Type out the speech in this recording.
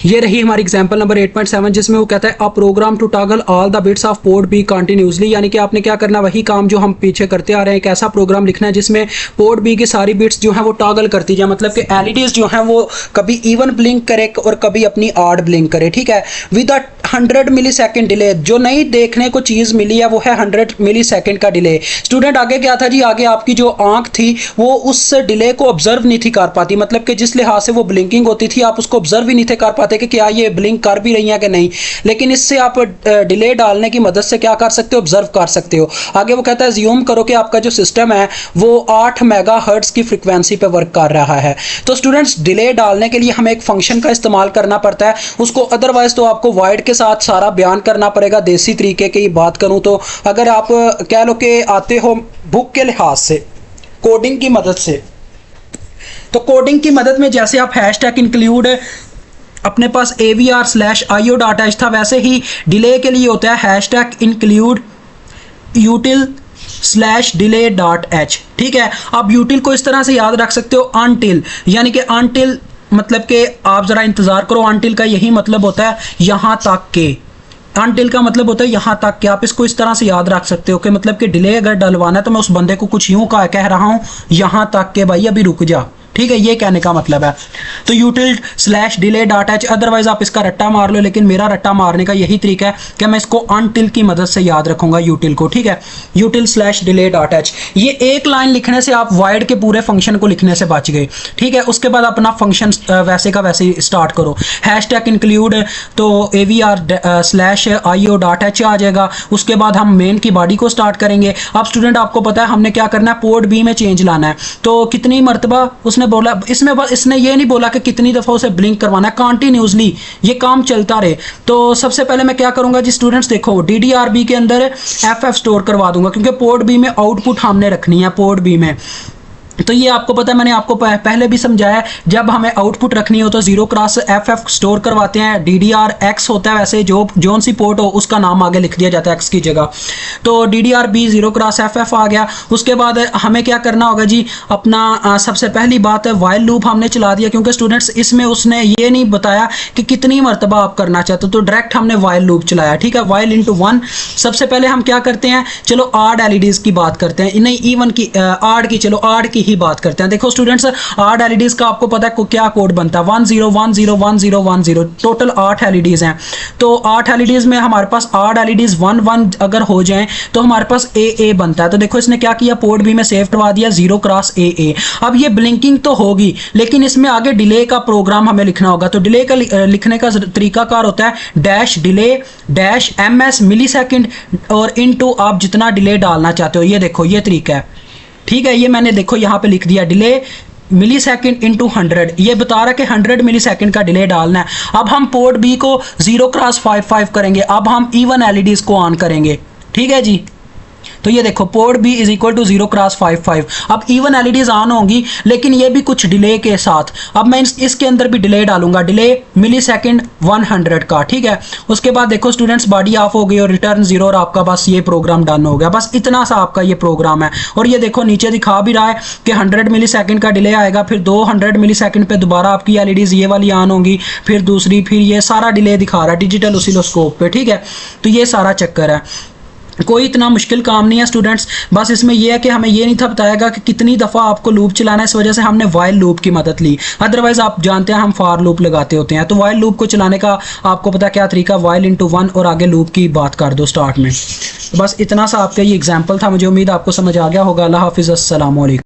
ये रही हमारी एग्जांपल नंबर 8.7 जिसमें वो कहता है a program to toggle all the bits of port B continuously, यानी कि आपने क्या करना, वही काम जो हम पीछे करते आ रहे हैं, एक ऐसा प्रोग्राम लिखना है जिसमें पोर्ट बी की सारी बिट्स जो है वो टॉगल करती जाए, मतलब कि एलईडीज जो है वो कभी इवन ब्लिंक करे और कभी अपनी ऑड ब्लिंक करे, ठीक है, विद अ 100 मिलीसेकंड डिले। जो नई देखने को चीज़ मिली है वो है 100 मिलीसेकंड का डिले। स्टूडेंट आगे क्या था जी, आगे आपकी जो आंख थी वो उस डिले को ऑब्जर्व नहीं थी कर पाती, मतलब कि जिस लिहाज से वो ब्लिंकिंग होती थी आप उसको ऑब्जर्व ही नहीं थे कर पाते कि क्या ये ब्लिंक कर भी रही है कि नहीं। लेकिन इससे आप डिले डालने की मदद से क्या कर सकते हो, ऑब्जर्व कर सकते हो। आगे वो कहता है ज्यूम करो कि आपका जो सिस्टम है वो 8 मेगाहर्ट्ज की फ्रीक्वेंसी पे वर्क कर रहा है। तो स्टूडेंट्स डिले डालने के लिए हमें एक फंक्शन का इस्तेमाल करना पड़ता है, उसको अदरवाइज तो आपको वाइड के साथ सारा बयान करना पड़ेगा। देसी तरीके की बात करूं तो अगर आप कह लो कि आते हो बुक के लिहाज से कोडिंग की मदद से, तो कोडिंग की मदद में जैसे आप हैशटैग इंक्लूड अपने पास avr/io.h था, वैसे ही डिले के लिए होता है हैशटैग इंक्लूड util/delay.h, ठीक है। आप यूटिल को इस तरह से याद रख सकते हो अनटिल, यानी कि अनटिल मतलब कि आप जरा इंतजार करो, अनटिल का यही मतलब होता है यहां तक के, अनटिल का मतलब होता है यहां तक के। आप इसको इस तरह से याद रख सकते हो कि मतलब कि डिले अगर डलवाना है तो मैं उस बंदे को कुछ यूं कह रहा हूं यहां तक के भाई अभी रुक जा, ठीक है, ये कहने का मतलब है। तो util/delay.h, अदरवाइज आप इसका रट्टा मार लो, लेकिन मेरा रट्टा मारने का यही तरीका है कि मैं इसको अनटिल की मदद से याद रखूंगा यूटिल को, ठीक है, util/delay.h। ये एक लाइन लिखने से आप वाइड के पूरे फंक्शन को लिखने से बच गए, ठीक है। उसके बाद अपना फंक्शन वैसे का वैसे ही स्टार्ट करो, हैशटैग इंक्लूड तो avr/io.h आ जाएगा। उसके बाद हम मेन की बॉडी को स्टार्ट करेंगे। अब स्टूडेंट आपको पता है हमने क्या करना है, पोर्ट बी में चेंज लाना है। तो कितनी मरतबा उसने बोला, इसमें इसने ये नहीं बोला कि कितनी दफा उसे ब्लिंक करवाना है, कंटिन्यूसली ये काम चलता रहे। तो सबसे पहले मैं क्या करूंगा जी स्टूडेंट्स, देखो DDRB के अंदर FF स्टोर करवा दूंगा, क्योंकि पोर्ट बी में आउटपुट हमने रखनी है पोर्ट बी में। तो ये आपको पता है, मैंने आपको पहले भी समझाया, जब हमें आउटपुट रखनी हो तो 0x FF स्टोर करवाते हैं। DDRX होता है वैसे जो जोन सी पोर्ट हो उसका नाम आगे लिख दिया जाता है X की जगह। तो DDRB 0x FF आ गया। उसके बाद हमें क्या करना होगा जी, अपना सबसे पहली बात है वाइल लूप हमने चला दिया, क्योंकि स्टूडेंट्स इसमें उसने ये नहीं बताया कि कितनी मरतबा आप करना चाहते हो, तो डायरेक्ट हमने वाइल लूप चलाया, ठीक है, वाइल इंटू 1। सबसे पहले हम क्या करते हैं, चलो आड एलईडीज की बात करते हैं, नहीं इवन की आड की, चलो आड की ही बात करते हैं। देखो स्टूडेंट्स आठ एलईडीज का आपको पता है क्या कोड बनता है, 10 10 10 10, टोटल 8 एलईडीज हैं। तो 8 एलईडीज में हमारे पास 8 एलईडीज 1 1 अगर हो जाएं तो हमारे पास AA बनता है। तो देखो इसने क्या किया, पोर्ट बी में सेव करवा दिया 0x AA। अब ये ब्लिंकिंग तो होगी, लेकिन इसमें आगे डिले का प्रोग्राम हमें लिखना होगा। तो डिले का लिखने का तरीकाकार होता है -delay -ms मिलीसेकंड और इनटू आप जितना डिले डालना चाहते हो। ये देखो ये तरीका है, ठीक है। ये मैंने देखो यहाँ पे लिख दिया डिले मिलीसेकंड इंटू 100, ये बता रहा है कि 100 मिलीसेकंड का डिले डालना है। अब हम पोर्ट बी को 0x55 करेंगे, अब हम इवन एलईडीज को ऑन करेंगे, ठीक है जी। तो ये देखो port B is equal to 0x55। अब इवन एलईडीज ऑन होंगी, लेकिन ये भी कुछ डिले के साथ। अब मैं इसके अंदर भी डिले डालूंगा, डिले मिलीसेकंड 100 का, ठीक है। उसके बाद देखो स्टूडेंट्स बॉडी ऑफ हो गई और रिटर्न 0 और आपका बस ये प्रोग्राम डन हो गया। बस इतना सा आपका ये प्रोग्राम है। और ये देखो नीचे दिखा भी रहा है कि 100 मिलीसेकंड का डिले आएगा, फिर 200 मिलीसेकंड पे दोबारा आपकी एलईडीज ये वाली ऑन होंगी, फिर दूसरी, फिर ये सारा डिले दिखा रहा है डिजिटल ऑसिलोस्कोप पे, ठीक है। तो ये सारा चक्कर है, कोई इतना मुश्किल काम नहीं है स्टूडेंट्स। बस इसमें यह है कि हमें ये नहीं था बताएगा कि कितनी दफ़ा आपको लूप चलाना है, इस वजह से हमने वाइल लूप की मदद ली। अदरवाइज आप जानते हैं हम फॉर लूप लगाते होते हैं। तो वाइल लूप को चलाने का आपको पता क्या तरीका, वाइल इंटू 1 और आगे लूप की बात कर दो स्टार्ट में। बस इतना सा आपका ये एग्जाम्पल था, मुझे उम्मीद आपको समझ आ गया होगा। अल्लाह हाफिज़, अस्सलाम वालेकुम।